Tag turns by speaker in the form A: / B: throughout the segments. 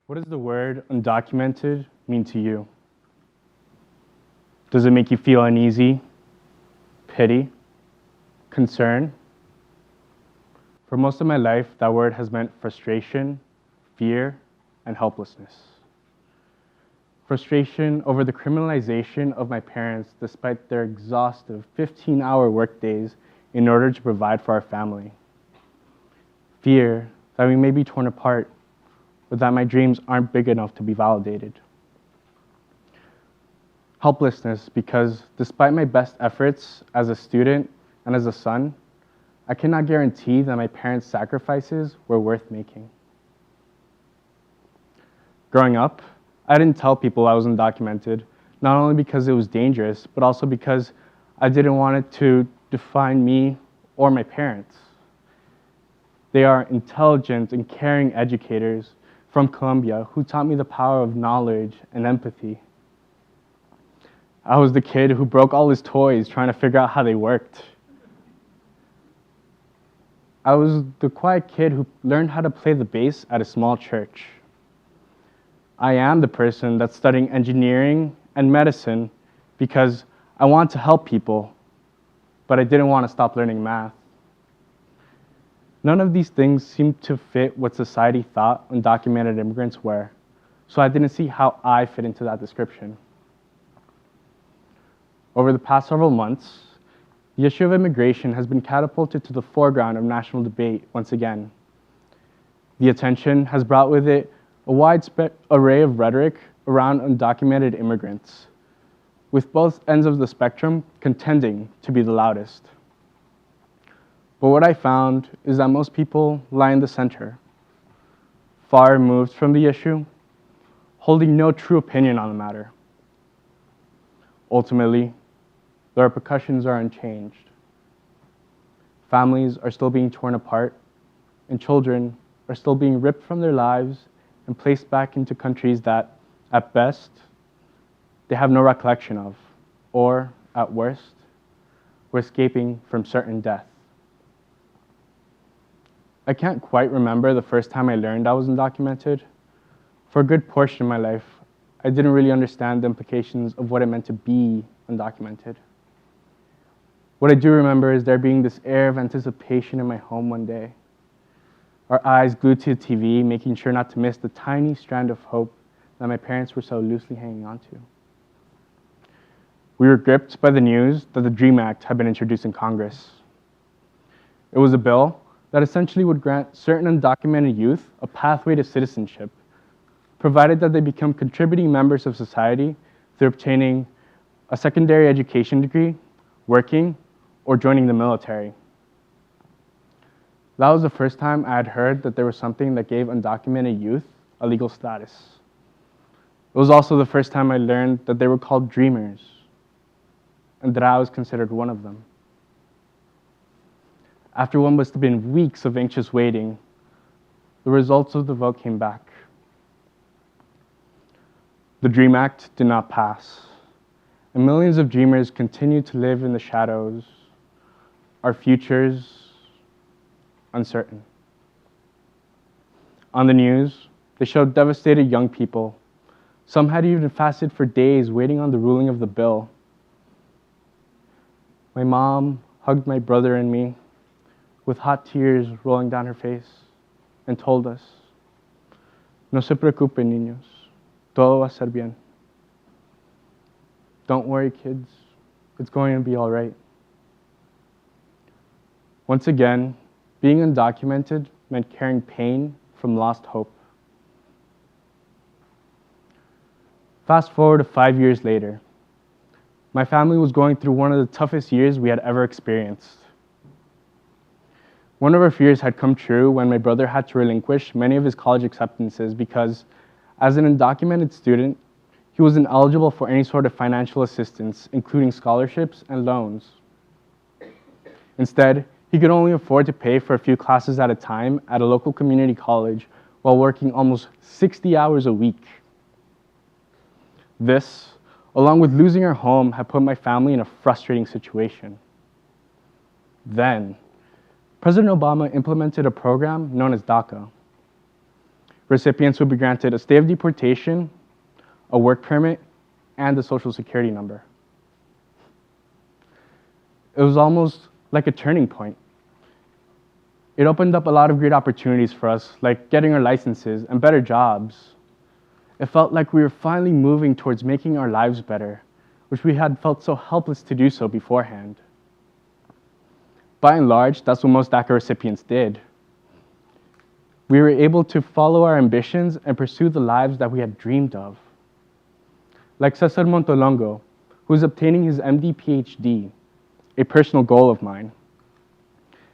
A: What does the word undocumented mean to you? Does it make you feel uneasy, pity, concern? For most of my life, that word has meant frustration, fear, and helplessness. Frustration over the criminalization of my parents despite their exhaustive 15-hour workdays in order to provide for our family. Fear that we may be torn apart, or that my dreams aren't big enough to be validated. Helplessness because despite my best efforts as a student and as a son, I cannot guarantee that my parents' sacrifices were worth making. Growing up, I didn't tell people I was undocumented, not only because it was dangerous, but also because I didn't want it to define me or my parents. They are intelligent and caring educators from Colombia who taught me the power of knowledge and empathy. I was the kid who broke all his toys trying to figure out how they worked. I was the quiet kid who learned how to play the bass at a small church. I am the person that's studying engineering and medicine because I want to help people, but I didn't want to stop learning math. None of these things seemed to fit what society thought undocumented immigrants were, so I didn't see how I fit into that description. Over the past several months, the issue of immigration has been catapulted to the foreground of national debate once again. The attention has brought with it a wide array of rhetoric around undocumented immigrants, with both ends of the spectrum contending to be the loudest. But what I found is that most people lie in the center, far removed from the issue, holding no true opinion on the matter. Ultimately, the repercussions are unchanged. Families are still being torn apart, and children are still being ripped from their lives and placed back into countries that, at best, they have no recollection of, or, at worst, were escaping from certain death. I can't quite remember the first time I learned I was undocumented. For a good portion of my life, I didn't really understand the implications of what it meant to be undocumented. What I do remember is there being this air of anticipation in my home one day, our eyes glued to the TV, making sure not to miss the tiny strand of hope that my parents were so loosely hanging on to. We were gripped by the news that the DREAM Act had been introduced in Congress. It was a bill that essentially would grant certain undocumented youth a pathway to citizenship, provided that they become contributing members of society through obtaining a secondary education degree, working, or joining the military. That was the first time I had heard that there was something that gave undocumented youth a legal status. It was also the first time I learned that they were called dreamers, and that I was considered one of them. After what must have been weeks of anxious waiting, the results of the vote came back. The DREAM Act did not pass, and millions of dreamers continue to live in the shadows, our futures uncertain. On the news, they showed devastated young people. Some had even fasted for days waiting on the ruling of the bill. My mom hugged my brother and me with hot tears rolling down her face and told us, "No se preocupen, niños. Todo va a ser bien." Don't worry, kids. It's going to be all right. Once again, being undocumented meant carrying pain from lost hope. Fast forward to 5 years later. My family was going through one of the toughest years we had ever experienced. One of our fears had come true when my brother had to relinquish many of his college acceptances because, as an undocumented student, he wasn't eligible for any sort of financial assistance, including scholarships and loans. Instead, he could only afford to pay for a few classes at a time at a local community college while working almost 60 hours a week. This, along with losing our home, had put my family in a frustrating situation. Then, President Obama implemented a program known as DACA. recipients would be granted a stay of deportation, a work permit, and a social security number. It was almost like a turning point. It opened up a lot of great opportunities for us, like getting our licenses and better jobs. It felt like we were finally moving towards making our lives better, which we had felt so helpless to do so beforehand. By and large, that's what most DACA recipients did. We were able to follow our ambitions and pursue the lives that we had dreamed of. Like Cesar Montolongo, who is obtaining his MD PhD, a personal goal of mine,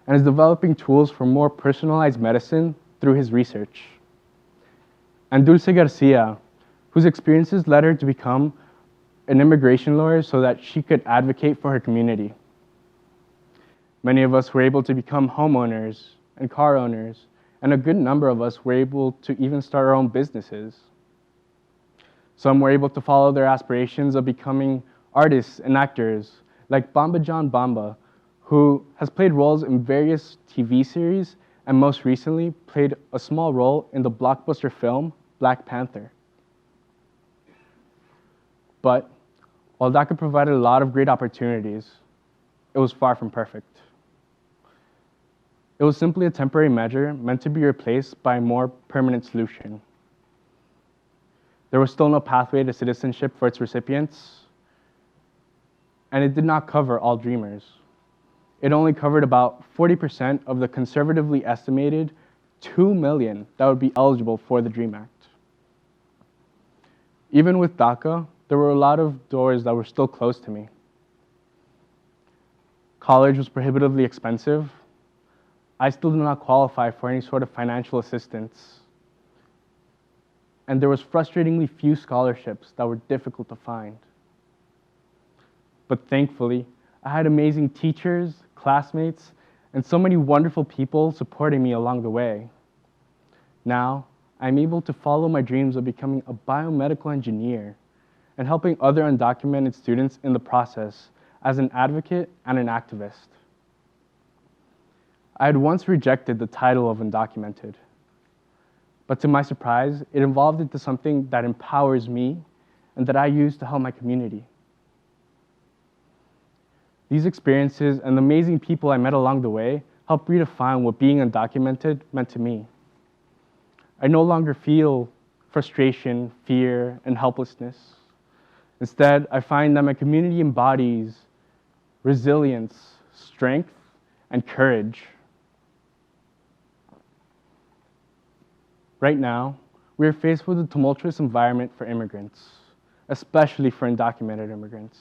A: and is developing tools for more personalized medicine through his research. And Dulce Garcia, whose experiences led her to become an immigration lawyer so that she could advocate for her community. Many of us were able to become homeowners and car owners, and a good number of us were able to even start our own businesses. Some were able to follow their aspirations of becoming artists and actors, like Bamba John Bamba, who has played roles in various TV series and most recently played a small role in the blockbuster film Black Panther. But while DACA provided a lot of great opportunities, it was far from perfect. It was simply a temporary measure meant to be replaced by a more permanent solution. There was still no pathway to citizenship for its recipients, and it did not cover all dreamers. It only covered about 40% of the conservatively estimated 2 million that would be eligible for the DREAM Act. Even with DACA, there were a lot of doors that were still closed to me. College was prohibitively expensive. I still did not qualify for any sort of financial assistance. And there was frustratingly few scholarships that were difficult to find. But thankfully, I had amazing teachers, classmates, and so many wonderful people supporting me along the way. Now, I'm able to follow my dreams of becoming a biomedical engineer and helping other undocumented students in the process as an advocate and an activist. I had once rejected the title of undocumented, but to my surprise, it evolved into something that empowers me and that I use to help my community. These experiences and the amazing people I met along the way helped redefine what being undocumented meant to me. I no longer feel frustration, fear, and helplessness. Instead, I find that my community embodies resilience, strength, and courage. Right now, we are faced with a tumultuous environment for immigrants, especially for undocumented immigrants.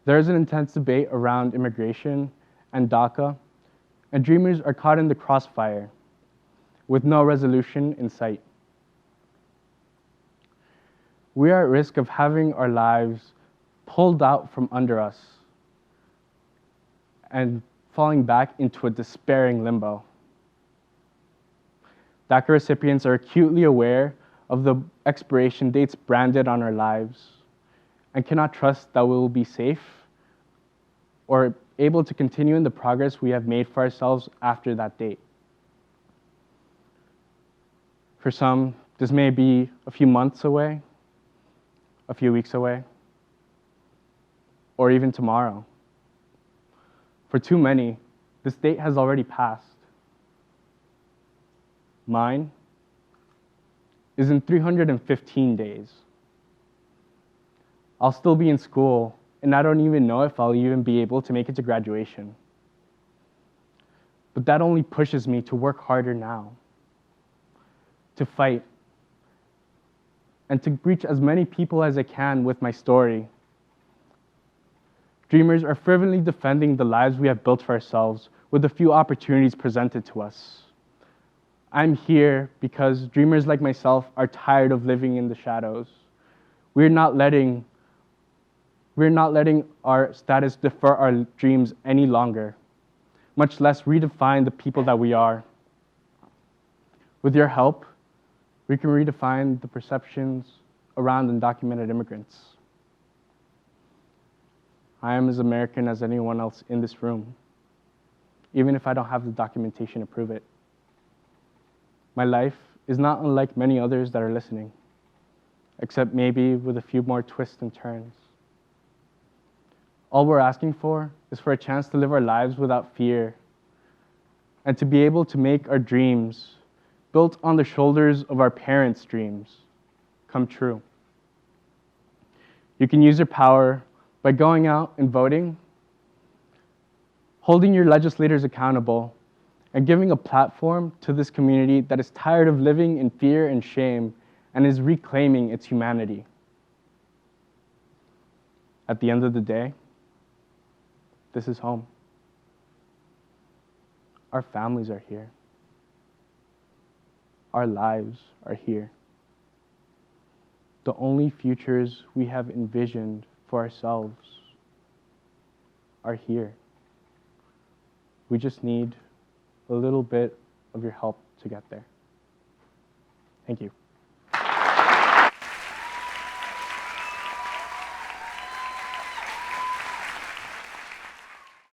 A: There is an intense debate around immigration and DACA, and dreamers are caught in the crossfire with no resolution in sight. We are at risk of having our lives pulled out from under us and falling back into a despairing limbo. DACA recipients are acutely aware of the expiration dates branded on our lives and cannot trust that we will be safe or able to continue in the progress we have made for ourselves after that date. For some, this may be a few months away, a few weeks away, or even tomorrow. For too many, this date has already passed. Mine is in 315 days. I'll still be in school, and I don't even know if I'll even be able to make it to graduation. But that only pushes me to work harder now, to fight, and to reach as many people as I can with my story. Dreamers are fervently defending the lives we have built for ourselves with the few opportunities presented to us. I'm here because dreamers like myself are tired of living in the shadows. We're not letting our status defer our dreams any longer, much less redefine the people that we are. With your help, we can redefine the perceptions around undocumented immigrants. I am as American as anyone else in this room, even if I don't have the documentation to prove it. My life is not unlike many others that are listening, except maybe with a few more twists and turns. All we're asking for is for a chance to live our lives without fear and to be able to make our dreams, built on the shoulders of our parents' dreams, come true. You can use your power by going out and voting, holding your legislators accountable, and giving a platform to this community that is tired of living in fear and shame and is reclaiming its humanity. At the end of the day, this is home. Our families are here. Our lives are here. The only futures we have envisioned for ourselves are here. We just need a little bit of your help to get there. Thank you.